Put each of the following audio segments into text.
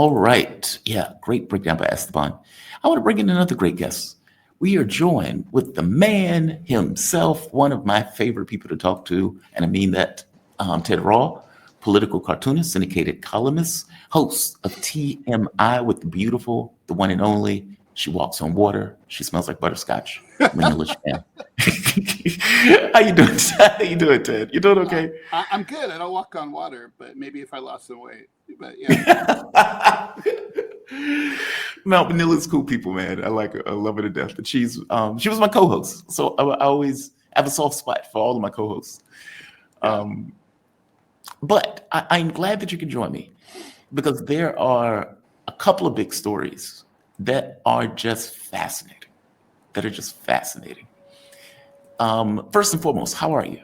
All right. Yeah, great breakdown by Esteban. I want to bring in another great guest. We are joined with the man himself, one of my favorite people to talk to, and I mean that, Ted Rall, political cartoonist, syndicated columnist, host of TMI with the beautiful, the one and only. She walks on water. She smells like butterscotch. Manila Chan. How you doing? How you doing, Ted? You doing okay? I'm good. I don't walk on water, but maybe if I lost some weight. But yeah. Mount Manila's cool people, man. I like her. I love her to death. And she was my co-host, so I always have a soft spot for all of my co-hosts. But I'm glad that you can join me because there are a couple of big stories that are just fascinating. First and foremost, how are you?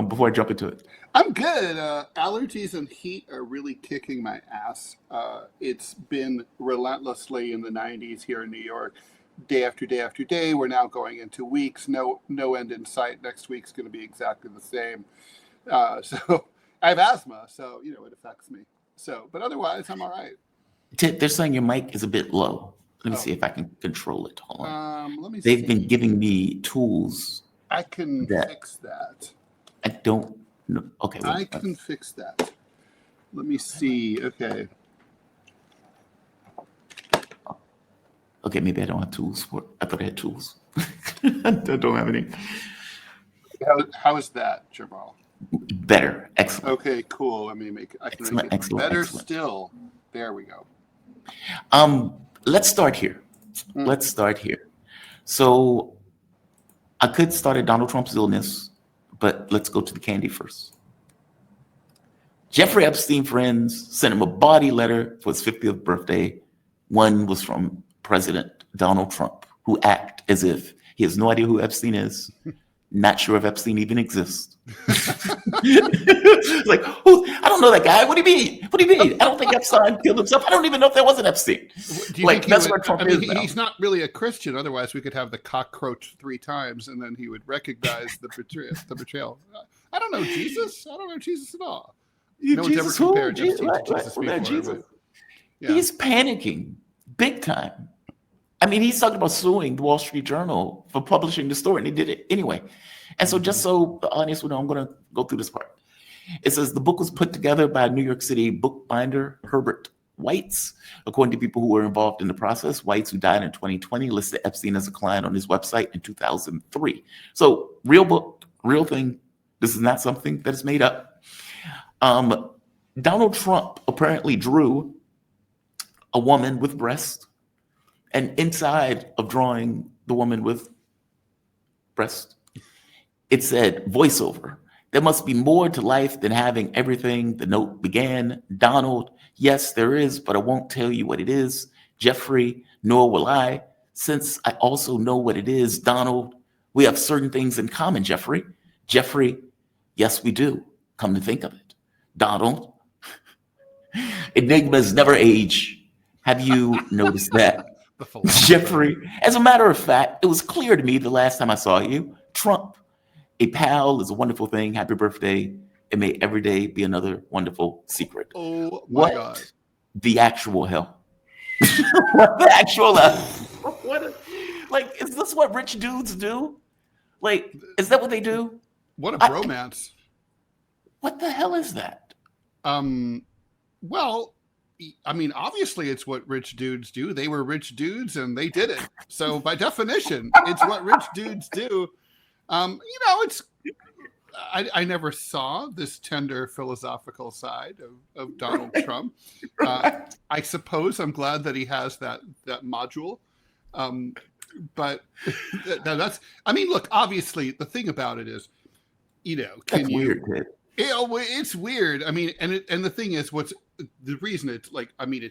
Before I jump into it. I'm good. Allergies and heat are really kicking my ass. It's been relentlessly in the 90s here in New York, day after day after day. We're now going into weeks, no end in sight. Next week's going to be exactly the same. So I have asthma, so it affects me. So, but otherwise, I'm all right. They're saying your mic is a bit low. Let me see if I can control it. Hold on. Let me They've see. been giving me tools. I can fix that. I don't know. Okay. I can fix that. Let me see. Okay. Okay, maybe I don't have tools. I thought I had tools. I don't have any. How is that, Jamal? Better. Excellent. Okay, cool. Let me make it. I can Excellent, make it excellent, better excellent. still. There we go. Let's start here. So I could start at Donald Trump's illness, but let's go to the candy first. Jeffrey Epstein friends sent him a body letter for his 50th birthday. One was from President Donald Trump, who act as if he has no idea who Epstein is, not sure if Epstein even exists. Like, I don't know that guy. What do you mean? I don't think Epstein killed himself. I don't even know if that was an Epstein. Do you think that's what Trump is now? He's not really a Christian. Otherwise, we could have the cockroach 3 times, and then he would recognize the betrayal. I don't know Jesus. I don't know Jesus at all. No one's ever compared Jesus before. Jesus. Yeah. He's panicking big time. I mean, he's talking about suing the Wall Street Journal for publishing the story, and he did it anyway. And so just so the audience will know, I'm going to go through this part. It says the book was put together by New York City bookbinder Herbert Weitz. According to people who were involved in the process, Weitz, who died in 2020, listed Epstein as a client on his website in 2003. So real book, real thing. This is not something that is made up. Donald Trump apparently drew a woman with breasts, and inside of drawing the woman with breasts, it said voiceover. There must be more to life than having everything. The note began, Donald, yes, there is, but I won't tell you what it is. Jeffrey, nor will I, since I also know what it is. Donald, we have certain things in common, Jeffrey. Jeffrey, yes, we do. Come to think of it. Donald, enigmas never age. Have you noticed that? Jeffrey, as a matter of fact, it was clear to me the last time I saw you. Trump, a pal is a wonderful thing. Happy birthday. And may every day be another wonderful secret. Oh, my God. The actual hell? What the actual hell? Like, is this what rich dudes do? Like, is that what they do? What a bromance. What the hell is that? Well, I mean, obviously it's what rich dudes do. They were rich dudes and they did it. So by definition, it's what rich dudes do. It's I never saw this tender philosophical side of Donald Trump. I suppose I'm glad that he has that module. But that's, I mean, look, obviously the thing about it is, that's weird. It's weird. I mean, and the thing is, what's the reason it's like, I mean,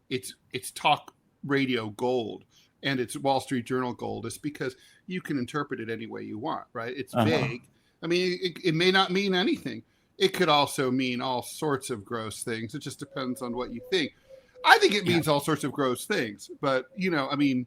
it's talk radio gold and it's Wall Street Journal gold is because you can interpret it any way you want, right? It's vague. I mean, it may not mean anything. It could also mean all sorts of gross things. It just depends on what you think. I think it means all sorts of gross things, but I mean,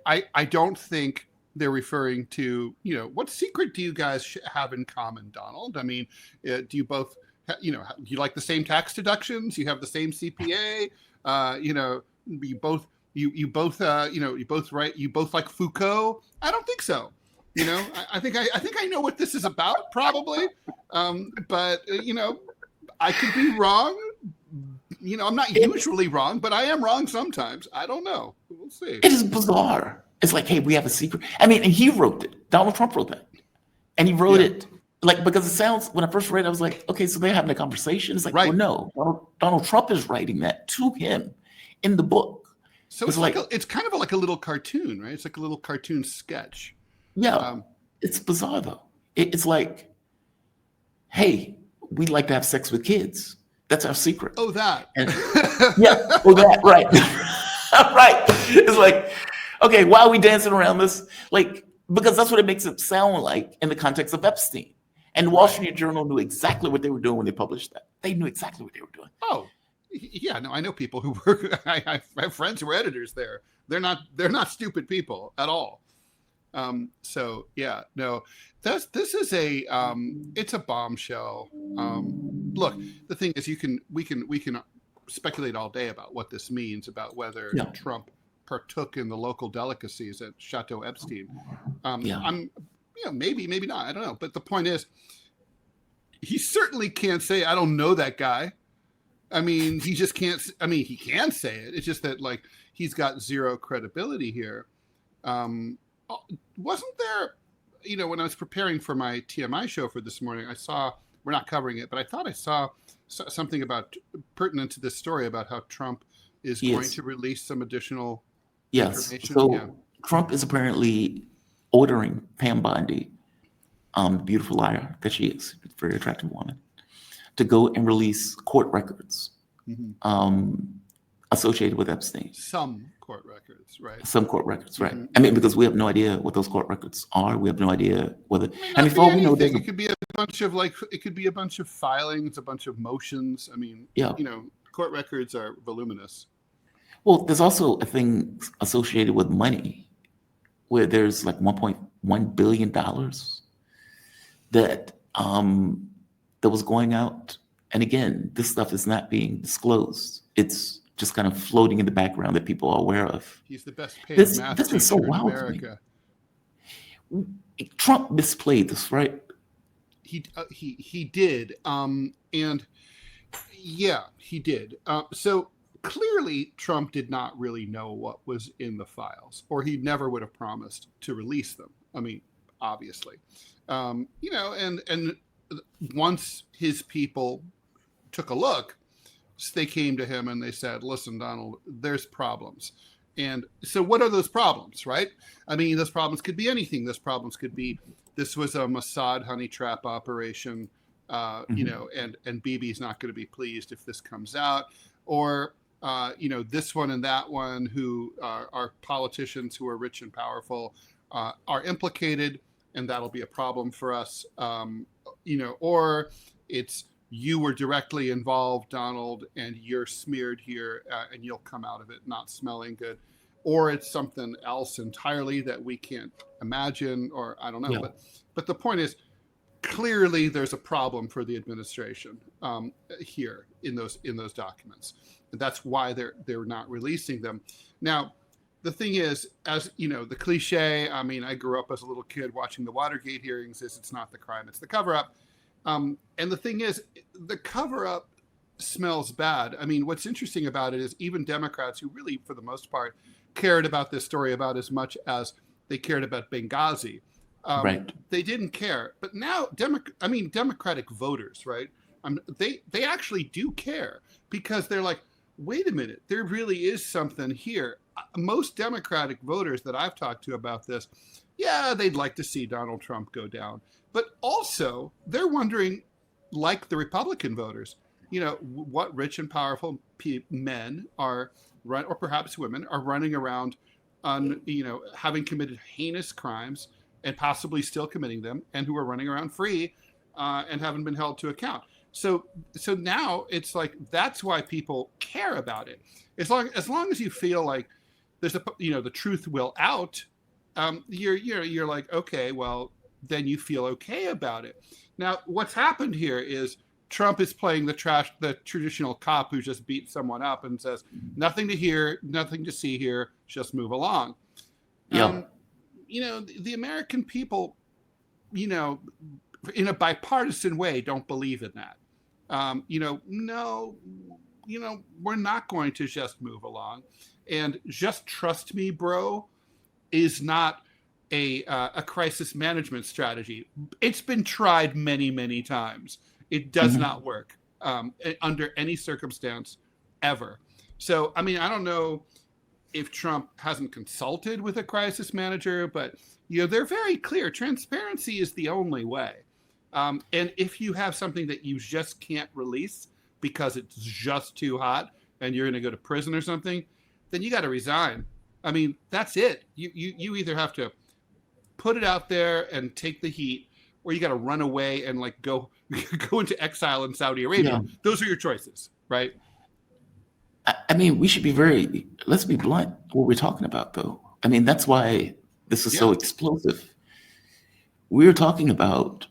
I don't think they're referring to, what secret do you guys have in common, Donald? I mean, do you both, do you like the same tax deductions? You have the same CPA? You know, you both you both you both like Foucault. I don't think so. You know, I think I know what this is about, probably. But you know, I could be wrong. You know, I'm not usually wrong, but I am wrong sometimes. I don't know. We'll see. It is bizarre. It's like, hey, we have a secret. I mean, and he wrote it. Donald Trump wrote that. And he wrote it like, because it sounds, when I first read it, I was like, okay, so they're having a conversation. It's like, well, no, Donald Trump is writing that to him in the book. So it's like it's kind of like a little cartoon, right? It's like a little cartoon sketch. Yeah. It's bizarre though. It's like, hey, we like to have sex with kids. That's our secret. Oh, that. And, yeah. Oh, that. Right. Right. It's like, okay, why are we dancing around this? Like, because that's what it makes it sound like in the context of Epstein. And the Wall Street Journal knew exactly what they were doing when they published that. They knew exactly what they were doing. Oh, yeah. No, I know people who work. I have friends who are editors there. They're not stupid people at all. So yeah, no, this is it's a bombshell. Look, the thing is, we can speculate all day about what this means, about whether Trump partook in the local delicacies at Chateau Epstein. Maybe not. I don't know. But the point is, he certainly can't say, I don't know that guy. I mean, he just can't. I mean, he can say it. It's just that, like, he's got zero credibility here. Wasn't there, you know, when I was preparing for my TMI show for this morning, I saw, we're not covering it, but I thought I saw something about pertinent to this story about how Trump is going to release some additional information. So Trump is apparently ordering Pam Bondi, the beautiful liar that she is, a very attractive woman, to go and release court records associated with Epstein. Some court records, right? Some court records, right? I mean, because we have no idea what those court records are. We have no idea whether. I mean, for all we know, it could be a bunch of filings, a bunch of motions. I mean, you know, court records are voluminous. Well, there's also a thing associated with money, where there's like $1.1 billion that that was going out. And again, this stuff is not being disclosed. It's just kind of floating in the background that people are aware of. He's the best paid math this is so wild in America. To me. Trump misplayed this, right? He did, and yeah, he did. So clearly, Trump did not really know what was in the files, or he never would have promised to release them. I mean, obviously, you know, and once his people took a look, they came to him and they said, listen, Donald, there's problems. And so what are those problems, right? I mean, those problems could be anything. Those problems could be, this was a Mossad honey trap operation, you know, and Bibi's not going to be pleased if this comes out. Or, you know, this one and that one who are politicians who are rich and powerful are implicated, and that'll be a problem for us. You know, or it's, you were directly involved, Donald, and you're smeared here, and you'll come out of it not smelling good. Or it's something else entirely that we can't imagine, or I don't know. Yeah. But the point is, clearly there's a problem for the administration here in those documents. And that's why they're not releasing them. Now, the thing is, as you know, the cliche, I mean, I grew up as a little kid watching the Watergate hearings, is it's not the crime, it's the cover-up. And the thing is, the cover-up smells bad. I mean, what's interesting about it is even Democrats who really, for the most part, cared about this story about as much as they cared about Benghazi. They didn't care. But now, Democratic voters, right? They actually do care, because they're like, wait a minute, there really is something here. Most Democratic voters that I've talked to about this, yeah, they'd like to see Donald Trump go down. But also, they're wondering, like the Republican voters, you know, what rich and powerful men are, or perhaps women, are running around on, you know, having committed heinous crimes and possibly still committing them, and who are running around free and haven't been held to account. So now it's like, that's why people care about it. As long as you feel like there's the truth will out, you're like, okay, well, then you feel okay about it. Now, what's happened here is Trump is playing the traditional cop who just beats someone up and says, nothing to hear, nothing to see here, just move along. Yep. The American people, in a bipartisan way, don't believe in that. No, we're not going to just move along. And just trust me, bro, is not a crisis management strategy. It's been tried many, many times. It does not work under any circumstance ever. So, I mean, I don't know if Trump hasn't consulted with a crisis manager, but they're very clear. Transparency is the only way. And if you have something that you just can't release because it's just too hot and you're going to go to prison or something, then you got to resign. I mean, that's it. You either have to put it out there and take the heat, or you got to run away and like go into exile in Saudi Arabia. Yeah. Those are your choices, right? I mean, let's be blunt what we're talking about, though. I mean, that's why this is so explosive. We're talking about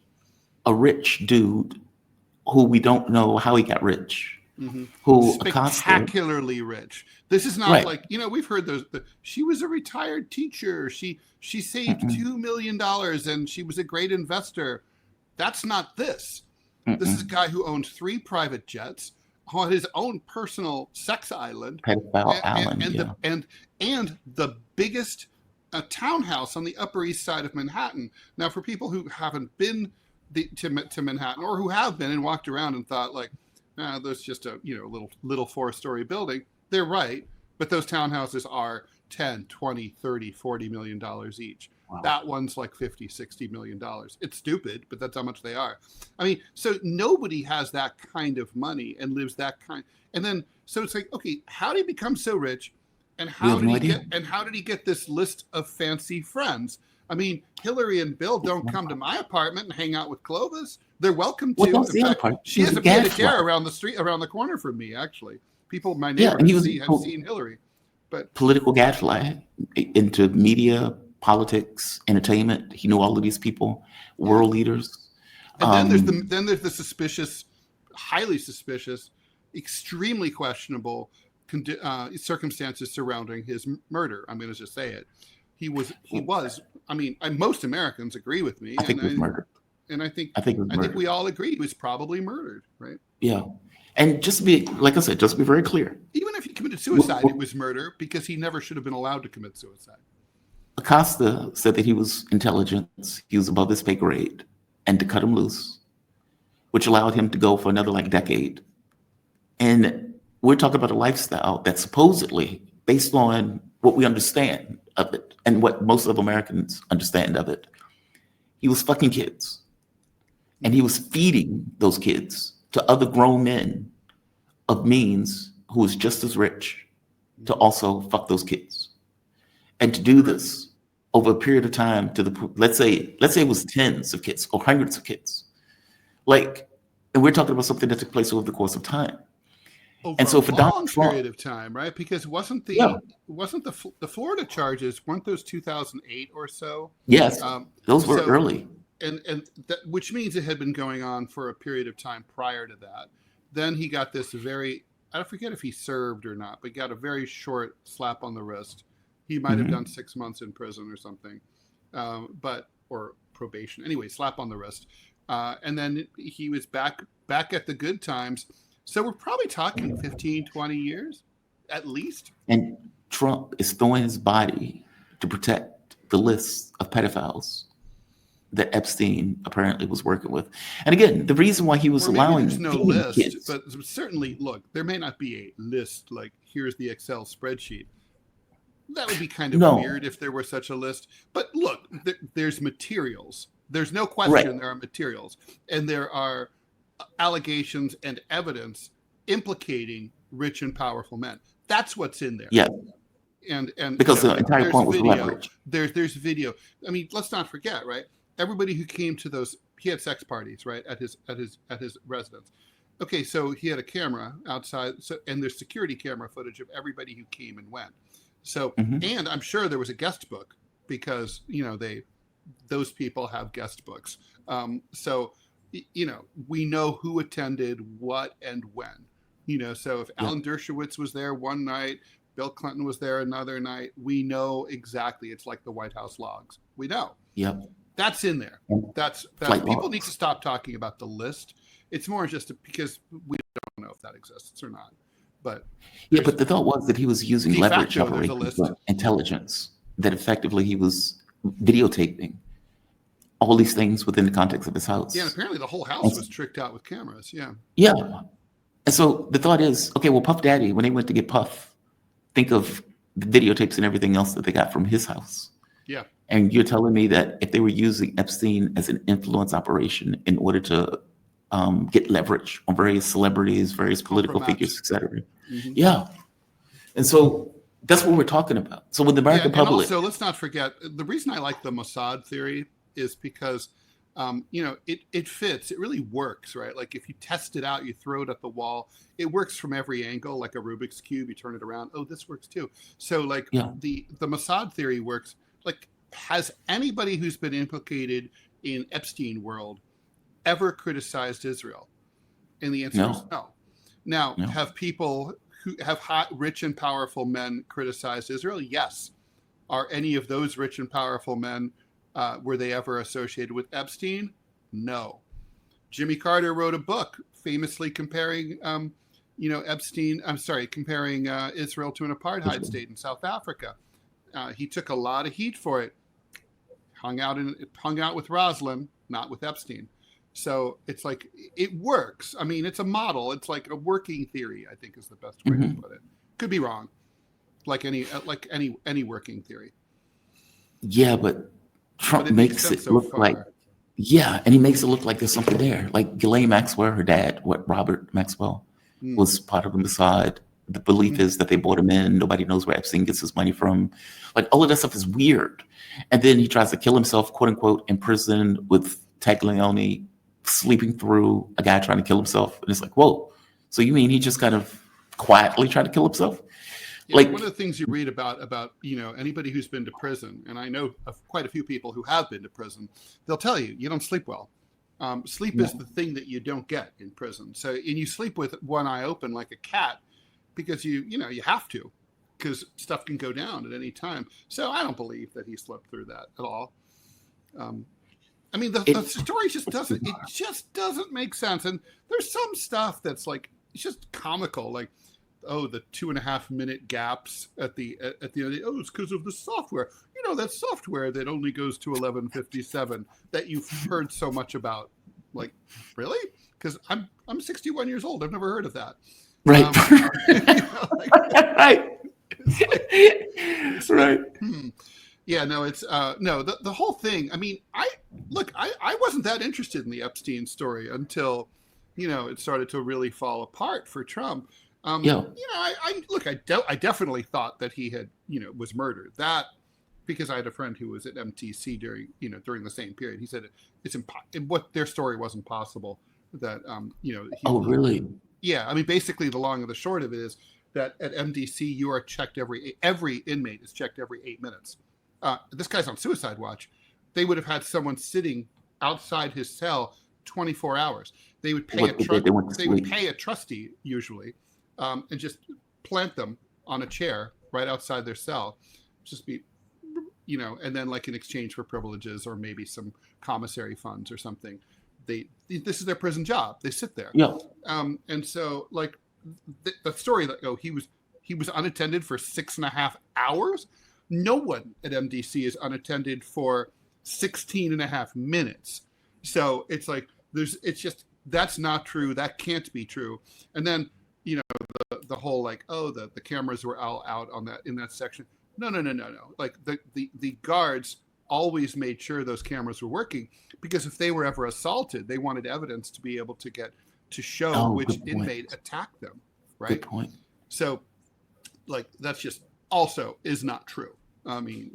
a rich dude who we don't know how he got rich. Who spectacularly rich. This is not like, we've heard those. She was a retired teacher. She saved $2 million and she was a great investor. That's not this. This is a guy who owned 3 private jets, on his own personal sex island, and the biggest townhouse on the Upper East Side of Manhattan. Now, for people who haven't been to Manhattan, or who have been and walked around and thought like, there's just a little 4-story building. They're right, but those townhouses are 10, 20, 30, $40 million each. Wow. That one's like $50-60 million. It's stupid, but that's how much they are. I mean, so nobody has that kind of money and lives that kind. And then, so it's like, okay, how did he become so rich? And how did he get this list of fancy friends? I mean, Hillary and Bill don't come to my apartment and hang out with Clovis. They're welcome to. In fact, she has a pied a terre around the corner from me, actually. People, my neighbors have seen Hillary. But political gadfly into media, politics, entertainment. He knew all of these people, world leaders. And then there's the suspicious, highly suspicious, extremely questionable circumstances surrounding his murder. I'm going to just say it. He was. I mean, most Americans agree with me. I think he was murdered. And I think we all agree he was probably murdered, right? Yeah. And just to be, like I said, just to be very clear. Even if he committed suicide, it was murder because he never should have been allowed to commit suicide. Acosta said that he was intelligence, he was above his pay grade, and to cut him loose, which allowed him to go for another decade. And we're talking about a lifestyle that's supposedly based on what we understand of it and what most of Americans understand of it. He was fucking kids, and he was feeding those kids to other grown men of means who was just as rich to also fuck those kids. And to do this over a period of time let's say it was tens of kids or hundreds of kids. And we're talking about something that took place over the course of time. And so for Donald Trump, period of time, right? Because wasn't the Florida charges, weren't those 2008 or so? Yes, those were early. And that, which means it had been going on for a period of time prior to that. Then he got this I forget if he served or not, but got a very short slap on the wrist. He might have done 6 months in prison or something, or probation. Anyway, slap on the wrist. And then he was back at the good times. So we're probably talking 15, 20 years at least. And Trump is throwing his body to protect the list of pedophiles that Epstein apparently was working with. And again, the reason why he was allowing there's no list, kids, but certainly, look, there may not be a list like here's the Excel spreadsheet. That would be kind of weird if there were such a list. But look, there's materials. There's no question there are materials. And there are allegations and evidence implicating rich and powerful men. That's what's in there. Yeah. And because the entire point was leverage. There's video. I mean, let's not forget, right? Everybody who came to those, he had sex parties, right, at his residence. Okay, so he had a camera outside, and there's security camera footage of everybody who came and went. So, and I'm sure there was a guest book because those people have guest books. So we know who attended what and when. So if Alan Dershowitz was there one night, Bill Clinton was there another night, we know exactly. It's like the White House logs. We know. Yep. That's in there. That's people need to stop talking about the list. It's more just because we don't know if that exists or not. But but the thought was that he was using leverage operations, intelligence, that effectively he was videotaping all these things within the context of his house. Yeah, and apparently the whole house was tricked out with cameras. Yeah. Yeah. And so the thought is, okay, well, Puff Daddy, when they went to get Puff, think of the videotapes and everything else that they got from his house. Yeah. And you're telling me that if they were using Epstein as an influence operation in order to get leverage on various celebrities, various political figures, et cetera. Mm-hmm. Yeah. And so that's what we're talking about. So with the American public. Also, let's not forget, the reason I like the Mossad theory is because, it fits. It really works, right? Like if you test it out, you throw it at the wall, it works from every angle, like a Rubik's Cube. You turn it around. Oh, this works too. So like the Mossad theory works. Like, has anybody who's been implicated in Epstein world ever criticized Israel? And the answer is no. Now, have people who have hot, rich and powerful men criticized Israel? Yes. Are any of those rich and powerful men, were they ever associated with Epstein? No. Jimmy Carter wrote a book famously comparing, comparing Israel to an apartheid state in South Africa. He took a lot of heat for it. Hung out with Roslin, not with Epstein. So it's like, it works. I mean, it's a model. It's like a working theory, I think is the best way to put it. Could be wrong, like any working theory. Yeah, but Trump makes it look like, and he makes it look like there's something there. Like Ghislaine Maxwell, her dad, Robert Maxwell, was part of the Mossad. The belief is that they brought him in. Nobody knows where Epstein gets his money from. Like all of that stuff is weird. And then he tries to kill himself, quote unquote, in prison with Taglioni sleeping through a guy trying to kill himself. And it's like, whoa. So you mean he just kind of quietly tried to kill himself? Yeah, like one of the things you read about anybody who's been to prison, and I know quite a few people who have been to prison, they'll tell you, you don't sleep well. Sleep is the thing that you don't get in prison. So, and you sleep with one eye open like a cat because you have to, because stuff can go down at any time. So I don't believe that he slept through that at all. I mean, the story just doesn't make sense. And there's some stuff that's like, it's just comical. Like, oh, the 2.5 minute gaps at the end of the day. Oh, it's because of the software. That software that only goes to 1157 that you've heard so much about. Like, really? Because I'm 61 years old. I've never heard of that. Right. Right. Yeah, no, it's the whole thing. I mean, I wasn't that interested in the Epstein story until, it started to really fall apart for Trump. I definitely thought that he had, was murdered. That because I had a friend who was at MTC during the same period. He said it's what their story wasn't possible. That really? Yeah, I mean, basically, the long and the short of it is that at MDC you are checked every inmate is checked every 8 minutes. This guy's on suicide watch. They would have had someone sitting outside his cell 24 hours. They would pay a trustee usually, and just plant them on a chair right outside their cell. Just be, and then like in exchange for privileges or maybe some commissary funds or something. This is their prison job. They sit there. Yeah. And so like the story that he was unattended for 6.5 hours. No one at MDC is unattended for 16.5 minutes. So it's like that's not true. That can't be true. And then the whole like, oh, the cameras were all out in that section. No. Like the guards always made sure those cameras were working because if they were ever assaulted, they wanted evidence to be able to show which inmate attacked them. Right. Good point. So like that's just also is not true. I mean,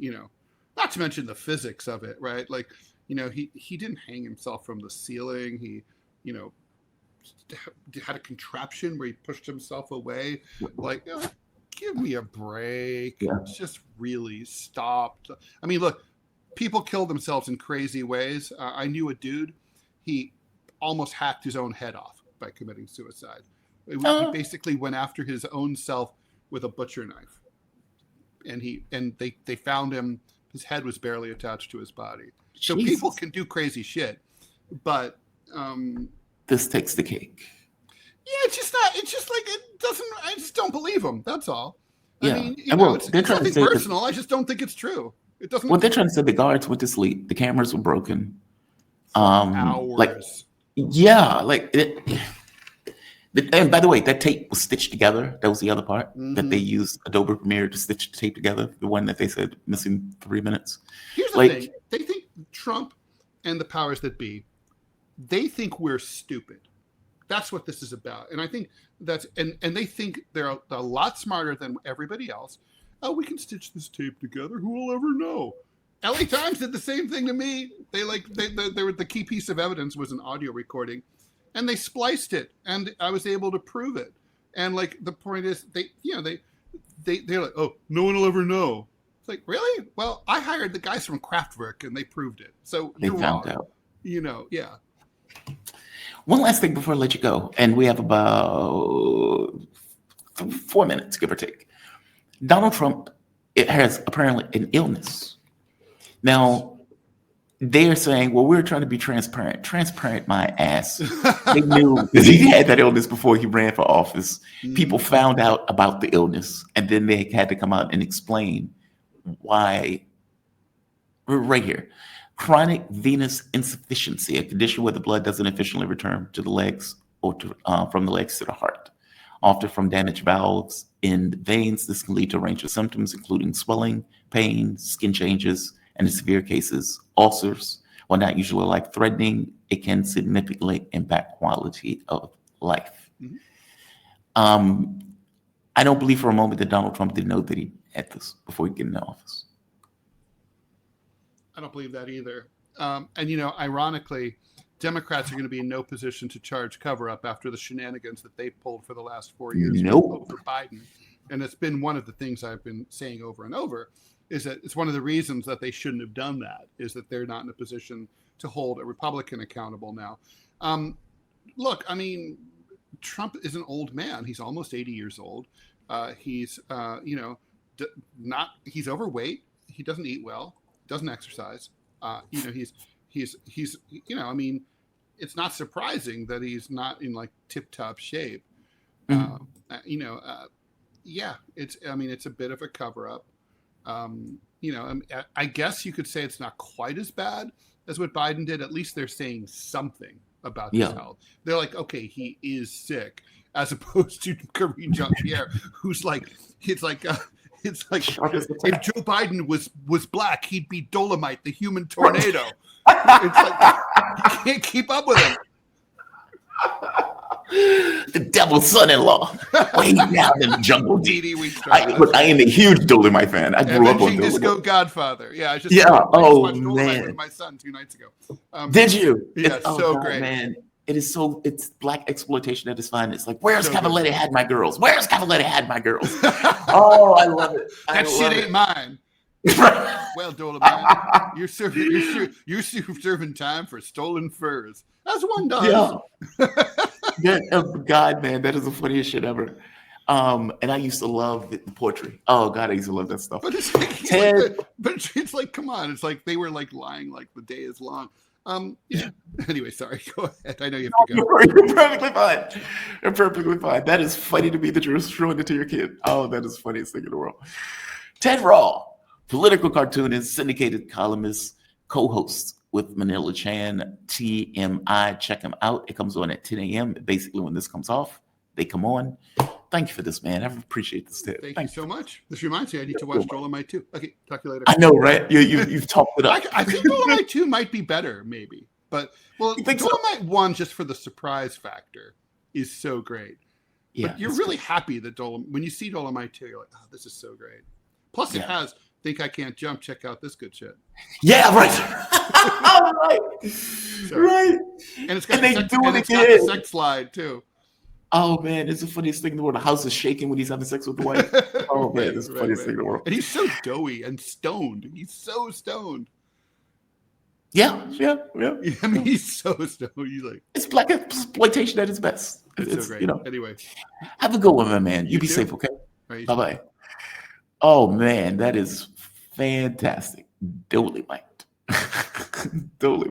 not to mention the physics of it, right? Like, he didn't hang himself from the ceiling. He, had a contraption where he pushed himself away. Like, give me a break. Yeah. Just really stopped. I mean, look, people kill themselves in crazy ways. I knew a dude. He almost hacked his own head off by committing suicide. He basically went after his own self with a butcher knife, and they found him. His head was barely attached to his body. So Jesus. People can do crazy shit, but this takes the cake. Yeah, it's just not. It's just like it doesn't. I just don't believe him. That's all. Yeah. I mean, it's they're trying nothing to say personal. I just don't think it's true. It doesn't. Well, they're trying to say the guards went to sleep. The cameras were broken. Hours. And by the way, that tape was stitched together. That was the other part that they used Adobe Premiere to stitch the tape together. The one that they said missing 3 minutes. Here's the thing. They think Trump and the powers that be, they think we're stupid. That's what this is about. And I think and they think they're a lot smarter than everybody else. Oh, we can stitch this tape together. Who will ever know? LA Times did the same thing to me. They the key piece of evidence was an audio recording, and they spliced it, and I was able to prove it. And like the point is, they're like, oh, no one will ever know. It's like, really? Well, I hired the guys from Kraftwerk, and they proved it. So they found out. Yeah. One last thing before I let you go, and we have about 4 minutes, give or take. Donald Trump has apparently an illness. Now, they're saying, well, we're trying to be transparent. Transparent my ass. They knew because he had that illness before he ran for office. People found out about the illness, and then they had to come out and explain why. Right here. Chronic venous insufficiency, a condition where the blood doesn't efficiently return to the legs or from the legs to the heart. Often from damaged valves in the veins, this can lead to a range of symptoms, including swelling, pain, skin changes, and in severe cases, ulcers. While not usually life-threatening, it can significantly impact quality of life. I don't believe for a moment that Donald Trump didn't know that he had this before he got into office. I don't believe that either. And, ironically, Democrats are going to be in no position to charge cover-up after the shenanigans that they pulled for the last 4 years over Biden. And it's been one of the things I've been saying over and over, is that it's one of the reasons that they shouldn't have done that, is that they're not in a position to hold a Republican accountable now. Look, I mean, Trump is an old man. He's almost 80 years old. He's overweight. He doesn't eat well. Doesn't exercise. He's I mean, it's not surprising that he's not in like tip-top shape. It's a bit of a cover-up. I guess you could say it's not quite as bad as what Biden did. At least they're saying something about his health. They're like, okay, he is sick, as opposed to Karine Jean-Pierre, who's like, it's like if Joe Biden was black, he'd be Dolomite, the human tornado. It's like you can't keep up with him. The devil's son-in-law, way down in the jungle. I am a huge Dolomite fan. I grew up on Dolomite. Disco Godfather. Yeah, I just watched Dolomite with my son 2 nights ago. Did you? Yeah, it's so great, man. It's black exploitation at its finest. Like, where's Cavaletti had my girls? Where's Cavaletti had my girls? Oh, I love it. That shit ain't mine. Well, Dolomite, you're serving time for stolen furs. As one does. Yeah. God, man, that is the funniest shit ever. And I used to love the poetry. Oh God, I used to love that stuff. But it's like, it's like, come on, it's like they were like lying like the day is long. Anyway, sorry. Go ahead. I know you have to go. You're perfectly fine. You're perfectly fine. That is funny to me that you're showing it to your kid. Oh, that is the funniest thing in the world. Ted Rall, political cartoonist, syndicated columnist, co-host with Manila Chan, TMI. Check him out. It comes on at 10 a.m. Basically, when this comes off, they come on. Thank you for this, man. I appreciate this, Ted. Thank you so much. This reminds me, I need to watch Dolomite 2. Okay, talk to you later. I know, right? You've talked it up. I think Dolomite 2 might be better, maybe. But, Dolomite 1, just for the surprise factor, is so great. Yeah, but you're really happy that when you see Dolomite 2, you're like, oh, this is so great. Plus, it has Think I Can't Jump, check out this good shit. Yeah, right. Right. And it's got the sex slide, too. Oh man, it's the funniest thing in the world. The house is shaking when he's having sex with the wife. Oh man, it's the funniest thing in the world. And he's so doughy and stoned. He's so stoned. Yeah. I mean, he's so stoned. He's like, It's black exploitation at its best. it's so great. Anyway, have a good one, my man. You be too. safe, okay? Right. Bye-bye. Oh, man, that is fantastic. Totally mic'd. Totally.